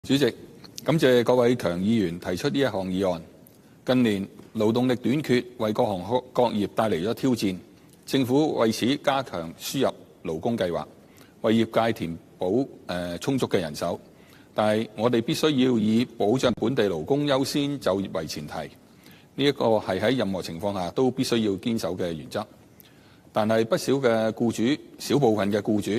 主席，感謝郭偉強議員提出呢一項議案。近年勞動力短缺為各行各業帶嚟咗挑戰，政府為此加強輸入勞工計劃，為業界填補充足嘅人手。但係我哋必須要以保障本地勞工優先就業為前提，呢一個係喺任何情況下都必須要堅守嘅原則。但係不少嘅僱主，小部分嘅僱主，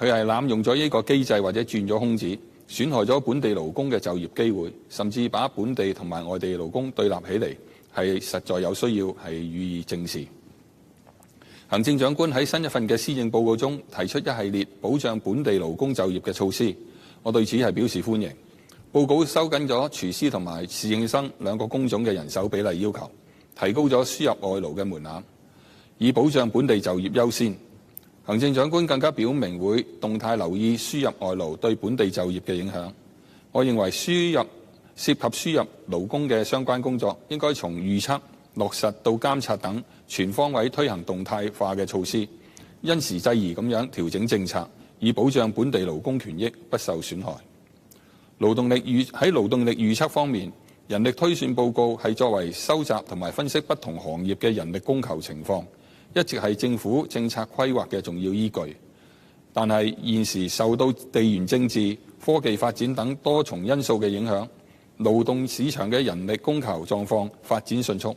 佢係濫用咗呢個機制或者轉咗空子，損害咗本地勞工嘅就業機會，甚至把本地同埋外地勞工對立起嚟，係實在有需要係予以正視。行政長官喺新一份嘅施政報告中提出一系列保障本地勞工就業嘅措施，我對此係表示歡迎。報告收緊咗廚師同埋侍應生兩個工種嘅人手比例要求，提高咗輸入外勞嘅門檻，以保障本地就業優先。行政長官更加表明會動態留意輸入外勞對本地就業嘅影響。我認為涉及輸入勞工嘅相關工作，應該從預測、落實到監察等全方位推行動態化嘅措施，因時制宜咁樣調整政策，以保障本地勞工權益不受損害。喺勞動力預測方面，人力推算報告係作為收集同埋分析不同行業嘅人力供求情況，一直係政府政策規劃嘅重要依據。但係現時受到地緣政治、科技發展等多重因素嘅影響，勞動市場嘅人力供求狀況發展迅速。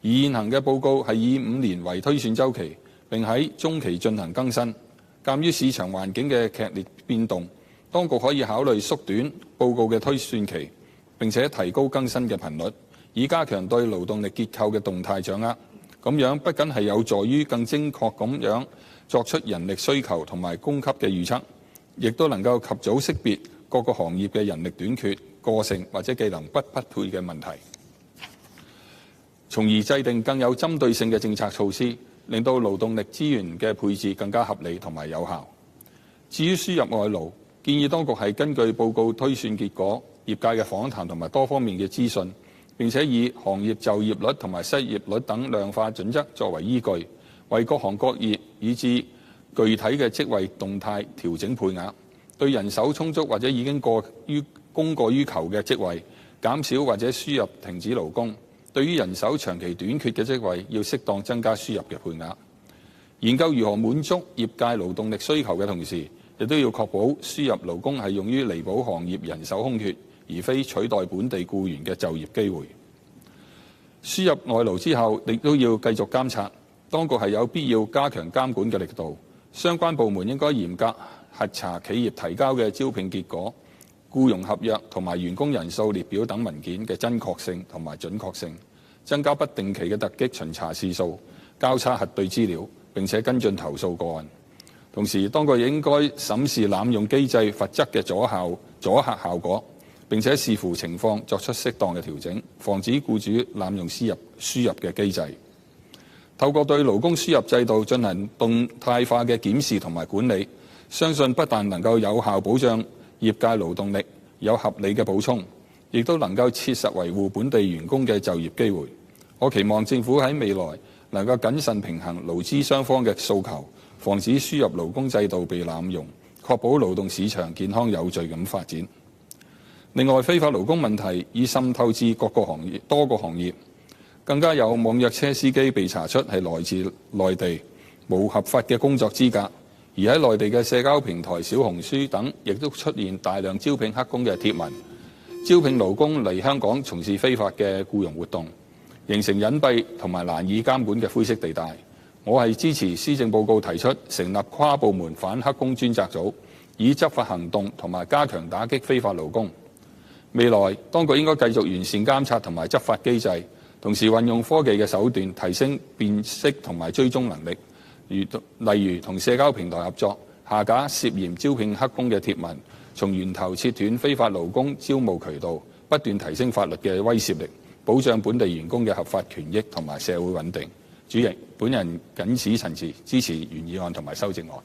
而現行嘅報告係以5年為推算週期，並喺中期進行更新。鑑於市場環境嘅劇烈變動，當局可以考慮縮短報告嘅推算期，並且提高更新嘅頻率，以加強對勞動力結構嘅動態掌握。咁樣不僅係有助於更精確咁樣作出人力需求同埋供給嘅預測，亦都能夠及早識別各個行業嘅人力短缺、個性或者技能不匹配嘅問題，從而制定更有針對性嘅政策措施，令到勞動力資源嘅配置更加合理同埋有效。至於輸入外勞，建議當局係根據報告推算結果、業界嘅訪談同埋多方面嘅資訊，並且以行業就業率同埋失業率等量化準則作為依據，為各行各業以至具體嘅職位動態調整配額，對人手充足或者已經供過於求嘅職位，減少或者輸入停止勞工；對於人手長期短缺嘅職位，要適當增加輸入嘅配額。研究如何滿足業界勞動力需求嘅同時，亦都要確保輸入勞工係用於彌補行業人手空缺，而非取代本地僱員嘅就業機會。輸入外勞之後，亦都要繼續監察，當局係有必要加強監管嘅力度。相關部門應該嚴格核查企業提交嘅招聘結果、僱傭合約同埋員工人數列表等文件嘅真確性同埋準確性，增加不定期嘅突擊巡查次數，交叉核對資料，並且跟進投訴個案。同時，當局應該審視濫用機制罰則嘅阻嚇效果，並且視乎情況作出適當嘅調整，防止僱主濫用輸入嘅機制。透過對勞工輸入制度進行動態化嘅檢視同埋管理，相信不但能夠有效保障業界勞動力有合理嘅補充，亦都能夠切實維護本地員工嘅就業機會。我期望政府喺未來能夠謹慎平衡勞資雙方嘅訴求，防止輸入勞工制度被濫用，確保勞動市場健康有序咁發展。另外，非法勞工問題已滲透至多個行業，更加有網約車司機被查出係來自內地，無合法嘅工作資格。而喺內地嘅社交平台小紅書等，亦都出現大量招聘黑工嘅貼文，招聘勞工嚟香港從事非法嘅僱傭活動，形成隱蔽同埋難以監管嘅灰色地帶。我係支持施政報告提出成立跨部門反黑工專責組，以執法行動同埋加強打擊非法勞工。未來當局應該繼續完善監察同埋執法機制，同時運用科技嘅手段提升辨識同埋追蹤能力，例如同社交平台合作，下架涉嫌招聘黑工嘅貼文，從源頭切斷非法勞工招募渠道，不斷提升法律嘅威懾力，保障本地員工嘅合法權益同埋社會穩定。主席，本人謹此陳辭，支持原議案同埋修正案。